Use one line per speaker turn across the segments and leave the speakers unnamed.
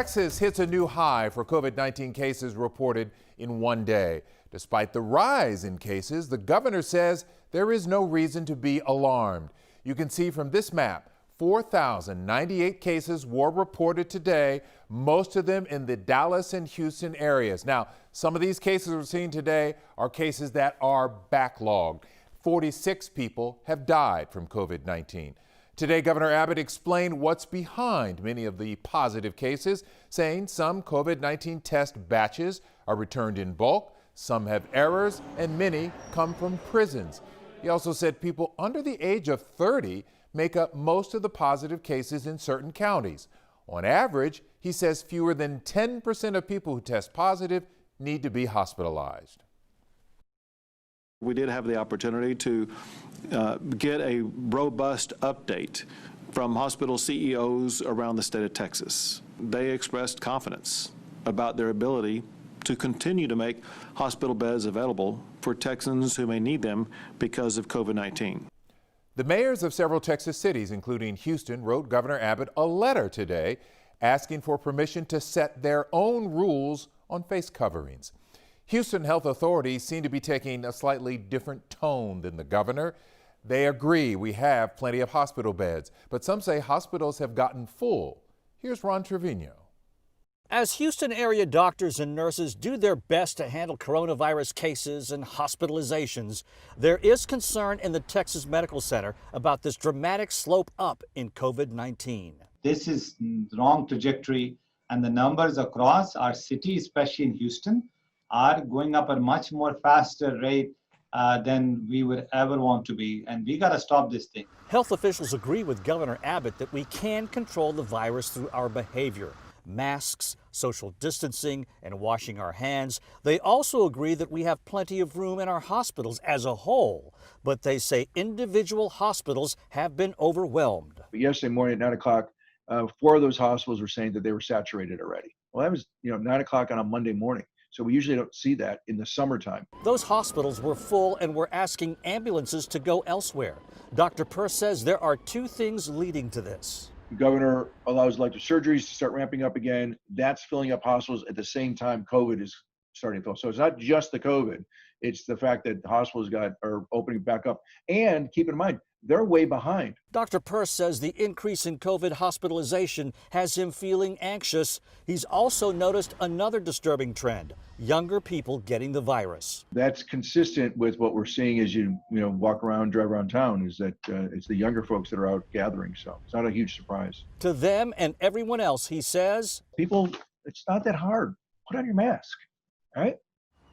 Texas hits a new high for COVID-19 cases reported in one day. Despite the rise in cases, the governor says there is no reason to be alarmed. You can see from this map, 4,098 cases were reported today, most of them in the Dallas and Houston areas. Now, some of these cases we're seeing today are cases that are backlogged. 46 people have died from COVID-19. Today, Governor Abbott explained what's behind many of the positive cases, saying some COVID-19 test batches are returned in bulk, some have errors, and many come from prisons. He also said people under the age of 30 make up most of the positive cases in certain counties. On average, he says fewer than 10% of people who test positive need to be hospitalized.
We did have the opportunity to get a robust update from hospital CEOs around the state of Texas. They expressed confidence about their ability to continue to make hospital beds available for Texans who may need them because of COVID-19.
The mayors of several Texas cities, including Houston, wrote Governor Abbott a letter today asking for permission to set their own rules on face coverings. Houston health authorities seem to be taking a slightly different tone than the governor. They agree we have plenty of hospital beds, but some say hospitals have gotten full. Here's Ron Trevino.
As Houston area doctors and nurses do their best to handle coronavirus cases and hospitalizations, there is concern in the Texas Medical Center about this dramatic slope up in COVID-19.
This is the wrong trajectory, and the numbers across our city, especially in Houston, are going up at a much more faster rate than we would ever want to be, and we got to stop this thing.
Health officials agree with Governor Abbott that we can control the virus through our behavior. Masks, social distancing, and washing our hands. They also agree that we have plenty of room in our hospitals as a whole, but they say individual hospitals have been overwhelmed.
Yesterday morning at 9 o'clock, 4 of those hospitals were saying that they were saturated already. Well, that was 9 o'clock on a Monday morning. So we usually don't see that in the summertime.
Those hospitals were full and were asking ambulances to go elsewhere. Dr. Peirce says there are 2 things leading to this.
The governor allows elective surgeries to start ramping up again. That's filling up hospitals at the same time COVID is starting to fill. So it's not just the COVID. It's the fact that the hospitals are opening back up. And keep in mind, they're way behind.
Dr. Peirce says the increase in COVID hospitalization has him feeling anxious. He's also noticed another disturbing trend, younger people getting the virus.
That's consistent with what we're seeing as you walk around, drive around town, is that it's the younger folks that are out gathering. So it's not a huge surprise.
To them and everyone else, he says,
people, it's not that hard. Put on your mask, all right?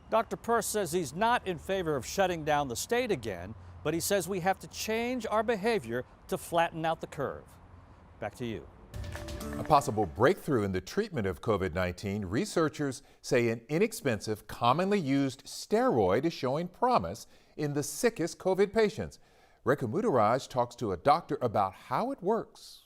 Dr. Peirce says he's not in favor of shutting down the state again, but he says we have to change our behavior to flatten out the curve. Back to you.
A possible breakthrough in the treatment of COVID-19, researchers say an inexpensive, commonly used steroid is showing promise in the sickest COVID patients. Rekha Mudaraj talks to a doctor about how it works.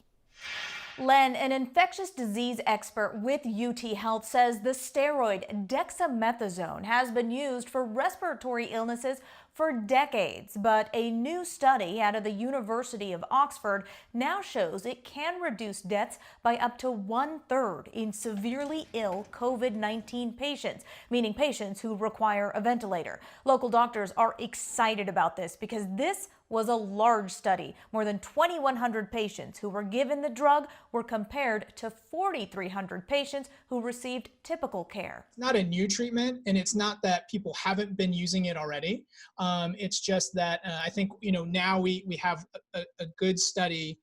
Len, an infectious disease expert with UT Health, says the steroid dexamethasone has been used for respiratory illnesses for decades, but a new study out of the University of Oxford now shows it can reduce deaths by up to 1/3 in severely ill COVID-19 patients, meaning patients who require a ventilator. Local doctors are excited about this because this was a large study. More than 2,100 patients who were given the drug were compared to 4,300 patients who received typical care.
It's not a new treatment, and it's not that people haven't been using it already. It's just that I think now we have a good study,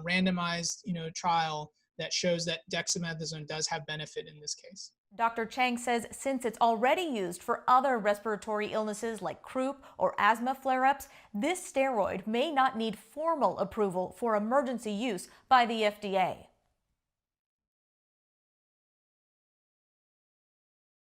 randomized trial that shows that dexamethasone does have benefit in this case.
Dr. Chang says since it's already used for other respiratory illnesses like croup or asthma flare-ups, this steroid may not need formal approval for emergency use by the FDA.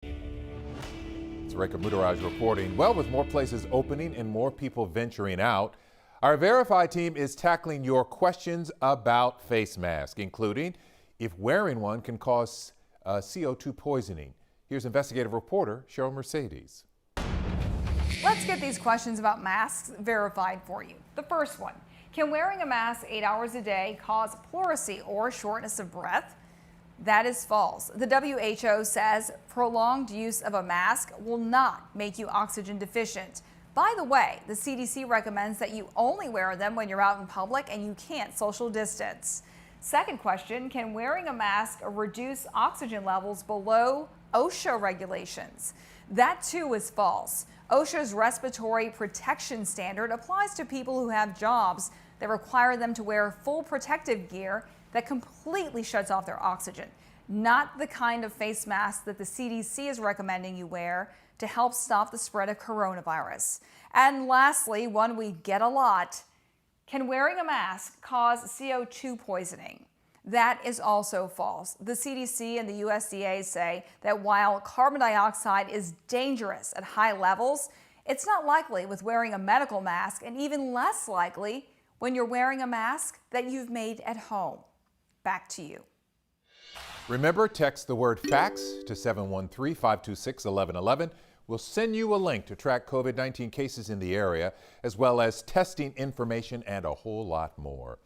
It's Rekha Mudaraj reporting. Well, with more places opening and more people venturing out, our Verify team is tackling your questions about face masks, including if wearing one can cause CO2 poisoning. Here's investigative reporter Cheryl Mercedes.
Let's get these questions about masks verified for you. The first one, can wearing a mask 8 hours a day cause pleurisy or shortness of breath? That is false. The WHO says prolonged use of a mask will not make you oxygen deficient. By the way, the CDC recommends that you only wear them when you're out in public and you can't social distance. Second question, can wearing a mask reduce oxygen levels below OSHA regulations? That too is false. OSHA's respiratory protection standard applies to people who have jobs that require them to wear full protective gear that completely shuts off their oxygen, not the kind of face mask that the CDC is recommending you wear to help stop the spread of coronavirus. And lastly, one we get a lot, can wearing a mask cause CO2 poisoning? That is also false. The CDC and the USDA say that while carbon dioxide is dangerous at high levels, it's not likely with wearing a medical mask, and even less likely when you're wearing a mask that you've made at home. Back to you.
Remember, text the word FACTS to 713-526-1111. We'll send you a link to track COVID-19 cases in the area, as well as testing information and a whole lot more.